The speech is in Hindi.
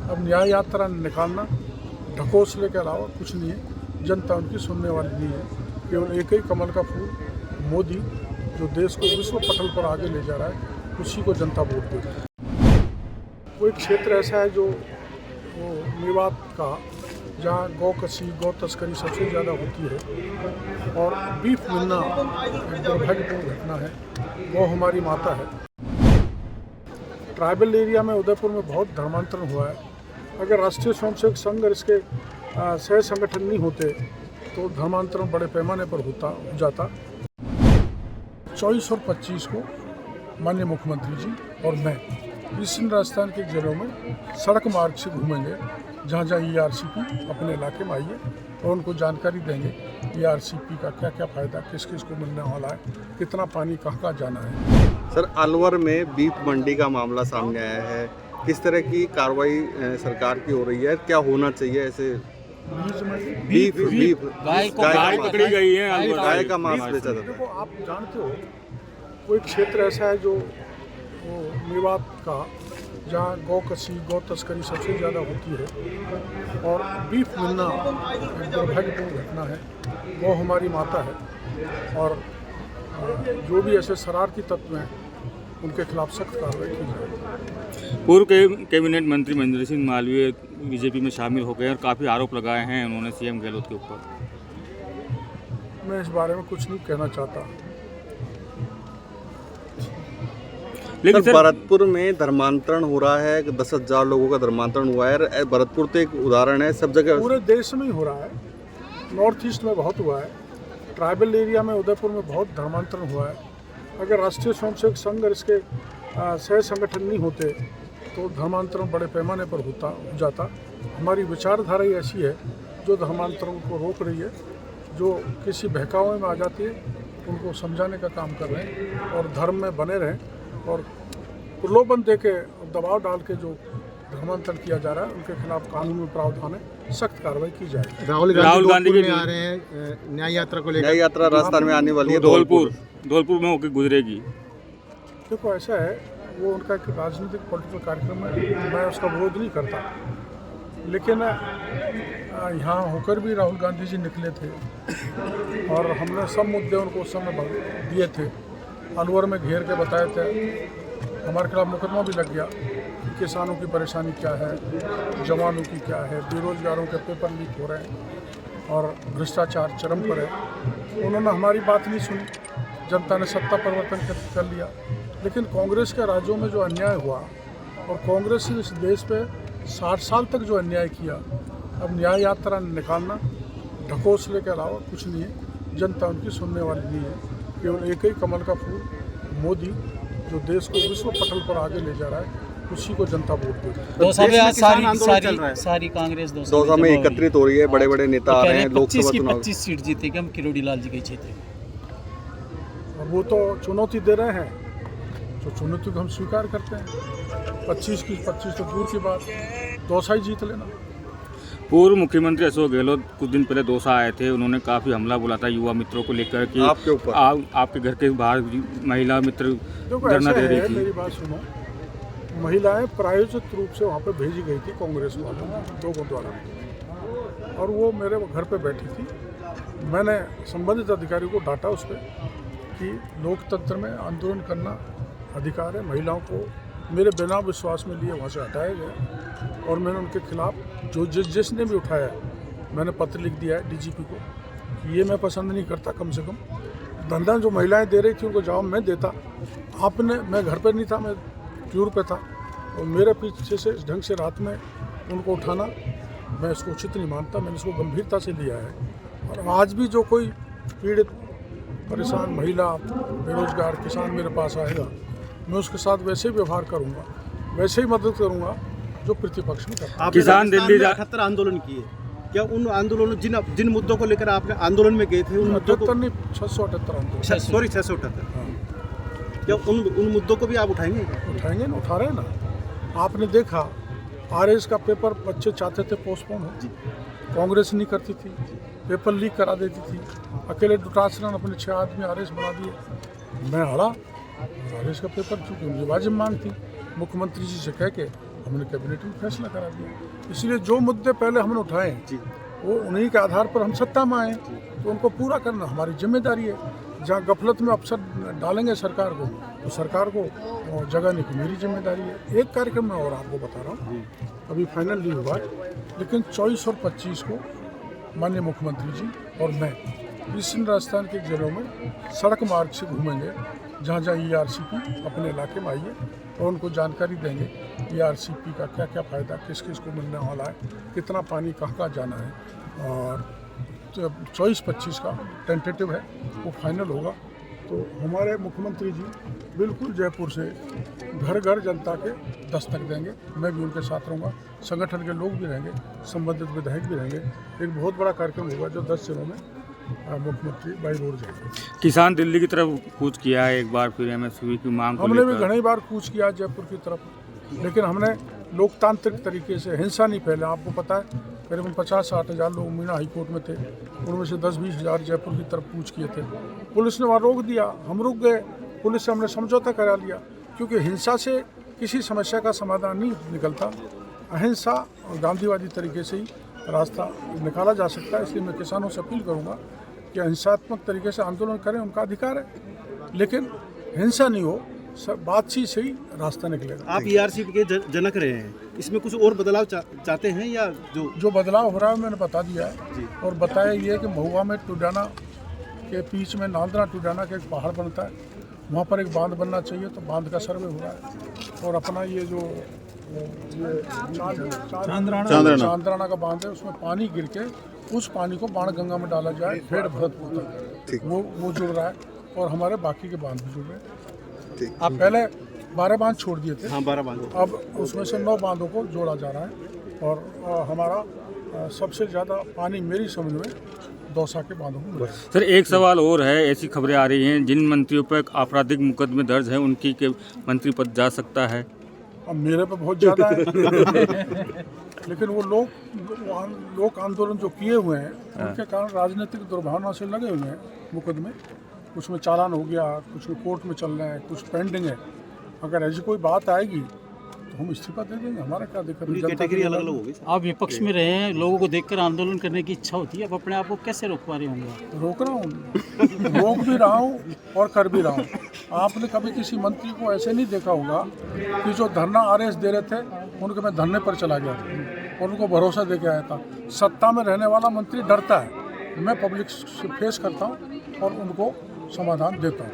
अब न्याय यात्रा निकालना ढकोसले के अलावा कुछ नहीं है। जनता उनकी सुनने वाली नहीं है। केवल एक ही कमल का फूल मोदी, जो देश को विश्व पटल पर आगे ले जा रहा है, उसी को जनता वोट देगी। वो एक क्षेत्र ऐसा है जो मेवात का, जहाँ गौ कसी, गौ तस्करी सबसे ज़्यादा होती है और बीफ मिलना एक दुर्भाग्यपूर्ण घटना है। गौ हमारी माता है। ट्राइबल एरिया में उदयपुर में बहुत धर्मांतरण हुआ है। अगर राष्ट्रीय स्वयंसेवक संघ और इसके सह संगठन नहीं होते तो धर्मांतरण बड़े पैमाने पर हो जाता। 24 और 25 को माननीय मुख्यमंत्री जी और मैं ईस्टर्न राजस्थान के जिलों में सड़क मार्ग से घूमेंगे, जहाँ जहाँ ERCP अपने इलाके में आइए और उनको जानकारी देंगे ERCP का क्या क्या फ़ायदा, किस किस को मिलने वाला है, कितना पानी कहाँ कहाँ जाना है। सर, अलवर में बीफ मंडी का मामला सामने आया है। किस तरह की कार्रवाई सरकार की हो रही है? क्या होना चाहिए ऐसे? बीफ गाय पकड़ी गई है, गाय का मांस बेचा जाता है। देखो, आप जानते हो वो एक क्षेत्र ऐसा है जो मेवात का, जहाँ गौ कसी, गौ तस्करी सबसे ज़्यादा होती है और बीफ मिलना एक दुर्भाग्यपूर्ण घटना है। गौ हमारी माता है और जो भी ऐसे शरारती तत्व हैं उनके खिलाफ सख्त कार्रवाई की जाए। पूर्व कैबिनेट मंत्री महेंद्र सिंह मालवीय बीजेपी में शामिल हो गए और काफ़ी आरोप लगाए हैं उन्होंने CM गहलोत के ऊपर। मैं इस बारे में कुछ नहीं कहना चाहता। लेकिन सर, भरतपुर में धर्मांतरण हो रहा है। 10,000 लोगों का धर्मांतरण हुआ है। भरतपुर तो एक उदाहरण है, सब जगह पूरे देश में ही हो रहा है। नॉर्थ ईस्ट में बहुत हुआ है। ट्राइबल एरिया में उदयपुर में बहुत धर्मांतरण हुआ है। अगर राष्ट्रीय स्वयंसेवक संघ और इसके सह संगठन नहीं होते तो धर्मांतरण बड़े पैमाने पर हो जाता। हमारी विचारधारा ही ऐसी है जो धर्मांतरण को रोक रही है। जो किसी बहकावे में आ जाती है उनको समझाने का काम कर रहे हैं और धर्म में बने रहें और प्रलोभन दे के, दबाव डाल के जो धर्मांतरण किया जा रहा है उनके खिलाफ कानूनी प्रावधान है, सख्त कार्रवाई की जाए। राहुल गांधी भी आ रहे हैं न्याय यात्रा को लेकर। न्याय यात्रा राजस्थान में आने वाली है, धौलपुर में होकर गुजरेगी। देखो, ऐसा है, वो उनका एक राजनीतिक पॉलिटिकल कार्यक्रम है, मैं उसका विरोध नहीं करता। लेकिन यहाँ होकर भी राहुल गांधी जी निकले थे और हमने सब मुद्दे उनको उस समय दिए थे। अलवर में घेर के बताए थे। हमारे खिलाफ मुकदमा भी लग गया कि किसानों की परेशानी क्या है, जवानों की क्या है, बेरोजगारों के पेपर लीक हो रहे हैं और भ्रष्टाचार चरम पर है। उन्होंने हमारी बात नहीं सुनी। जनता ने सत्ता परिवर्तन कर लिया। लेकिन कांग्रेस के राज्यों में जो अन्याय हुआ और कांग्रेस ने इस देश पे 60 साल तक जो अन्याय किया, अब न्याय यात्रा निकालना ढकोसले के अलावा कुछ नहीं है। जनता उनकी सुनने वाली नहीं है। केवल एक ही कमल का फूल मोदी, जो देश को विश्व पटल पर आगे ले जा रहा है, उसी को जनता वोट देगी। दौसा में सारी कांग्रेस दौसा में एकत्रित हो रही है। बड़े बड़े नेता आ रहे हैं। लोकसभा चुनाव 25 सीट जीतेगी हम किरोड़ी लाल जी के क्षेत्र में। वो तो चुनौती दे रहे हैं, तो चुनौती को हम स्वीकार करते हैं। 25 तो दूर की बात, दौसा ही जीत लेना। पूर्व मुख्यमंत्री अशोक गहलोत कुछ दिन पहले दौसा आए थे। उन्होंने काफ़ी हमला बोला था युवा मित्रों को लेकर कि आपके ऊपर, आपके घर के बाहर महिला मित्र धरना दे रही थी। मेरी बात सुनो, महिलाएं प्रायोजित रूप से वहाँ पे भेजी गई थी कांग्रेस वालों लोगों द्वारा और वो मेरे घर पे बैठी थी। मैंने संबंधित अधिकारी को डांटा उस पर कि लोकतंत्र में आंदोलन करना अधिकार है। महिलाओं को मेरे बिना विश्वास में लिए वहाँ से हटाया गया और मैंने उनके खिलाफ जो जिसने भी उठाया, मैंने पत्र लिख दिया है DGP को कि ये मैं पसंद नहीं करता। कम से कम धंधा जो महिलाएं दे रही थी उनको जवाब मैं देता। मैं घर पर नहीं था, मैं टूर पे था और मेरे पीछे से इस ढंग से रात में उनको उठाना मैं इसको उचित नहीं मानता। मैंने इसको गंभीरता से लिया है और आज भी जो कोई पीड़ित, परेशान महिला, बेरोजगार किसान मेरे पास आएगा, मैं उसके साथ वैसे ही व्यवहार करूंगा, वैसे ही मदद करूंगा जो प्रतिपक्ष में करता। किसान दिल्ली 78 आंदोलन किए, क्या उन आंदोलनों जिन मुद्दों को लेकर आपने आंदोलन में गए थे उन मुद्दों को 678 आंदोलन, सॉरी 678, क्या उन मुद्दों को भी आप उठाएंगे ना? उठा रहे हैं ना। आपने देखा RS का पेपर बच्चे चाहते थे पोस्टपोन हो, कांग्रेस नहीं करती थी, पेपर लीक करा देती थी। अकेले डुटासरा ने अपने 6 आदमी RS बना दिए। मैं हड़ा RS का पेपर, चूँकि उनकी वाजिब मांग थी, मुख्यमंत्री जी से कह के हमने कैबिनेट में फैसला करा दिया। इसलिए जो मुद्दे पहले हमने उठाए वो उन्हीं के आधार पर हम सत्ता में आए, तो उनको पूरा करना हमारी जिम्मेदारी है। जहाँ गफलत में अफसर डालेंगे सरकार को, तो सरकार को जगाने की मेरी जिम्मेदारी है। एक कार्यक्रम मैं और आपको बता रहा हूँ, अभी फाइनल नहीं हुआ है, लेकिन 24 और 25 को माननीय मुख्यमंत्री जी और मैं ईस्टर्न राजस्थान के जिलों में सड़क मार्ग से घूमेंगे, जहाँ जहाँ ERCP अपने इलाके में आई है, और उनको जानकारी देंगे ERCP का क्या क्या फ़ायदा, किस किस को मिलने वाला है, कितना पानी कहाँ कहाँ जाना है। और 24-25 का टेंटेटिव है, वो फाइनल होगा। तो हमारे मुख्यमंत्री जी बिल्कुल जयपुर से घर घर जनता के दस्तक देंगे। मैं भी उनके साथ रहूँगा, संगठन के लोग भी रहेंगे, संबंधित विधायक भी रहेंगे। एक बहुत बड़ा कार्यक्रम होगा जो 10 जिलों में मुख्यमंत्री बाई रोड जाएंगे। किसान दिल्ली की तरफ कूच किया है एक बार फिर MSP की मांग को हमने भी लेकर। घनी बार कूच किया जयपुर की तरफ, लेकिन हमने लोकतांत्रिक तरीके से, हिंसा नहीं फैले। आपको पता है करीबन 50-60 हज़ार लोग मीना हाई कोर्ट में थे, उनमें से 10-20 हज़ार जयपुर की तरफ कूच किए थे। पुलिस ने वहाँ रोक दिया, हम रुक गए, पुलिस से हमने समझौता करा लिया, क्योंकि हिंसा से किसी समस्या का समाधान नहीं निकलता। अहिंसा और गांधीवादी तरीके से ही रास्ता निकाला जा सकता है। इसलिए मैं किसानों से अपील करूँगा कि हिंसात्मक तरीके से आंदोलन करें, उनका अधिकार है, लेकिन हिंसा नहीं हो, सब बातचीत से ही रास्ता निकलेगा। आप ERCP के जनक रहे हैं, इसमें कुछ और बदलाव चाहते हैं या जो बदलाव हो रहा है मैंने बता दिया है, और बताया ये कि महुआ में टुडाना के बीच में नांदना टुडाना का एक पहाड़ बनता है, वहाँ पर एक बांध बनना चाहिए, तो बांध का सर्वे हो रहा है। और अपना ये जो चांदराना का बांध है, उसमें पानी गिर के उस पानी को बाण गंगा में डाला जाए, खेड़ भरतपुर तक, वो जुड़ रहा है। और हमारे बाकी के बांध भी जुड़ रहे हैं। आप पहले 12 बांध छोड़ दिए थे, हाँ 12 बांध, अब उसमें से 9 बांधों को जोड़ा जा रहा है। और हमारा सबसे ज़्यादा पानी मेरी समझ में दौसा के बांधों में। सर एक सवाल और है, ऐसी खबरें आ रही हैं जिन मंत्रियों पर आपराधिक मुकदमे दर्ज हैं उनकी के मंत्री पद जा सकता है। अब मेरे पे बहुत ज़्यादा है लेकिन वो लोक आंदोलन जो किए हुए हैं उनके कारण राजनीतिक दुर्भावना से लगे हुए हैं मुकदमे। कुछ में चालान हो गया, कुछ में कोर्ट में चल रहे हैं, कुछ पेंडिंग है। अगर ऐसी कोई बात आएगी तो हम इस्तीफा दे देंगे, हमारा क्या दिक्कत है। कैटेगरी अलग अलग होगी। आप विपक्ष में रहे हैं, लोगों को देखकर आंदोलन करने की इच्छा होती है, आप अपने आप को कैसे रोक पा रहे होंगे? रोक रहा हूँ, रोक भी रहा हूँ और कर भी रहा हूँ। आपने कभी किसी मंत्री को ऐसे नहीं देखा होगा कि जो धरना RS दे रहे थे उनके मैं धरने पर चला गया था और उनको भरोसा दे के आया था। सत्ता में रहने वाला मंत्री डरता है, मैं पब्लिक से फेस करता हूँ और उनको समाधान देता हूँ।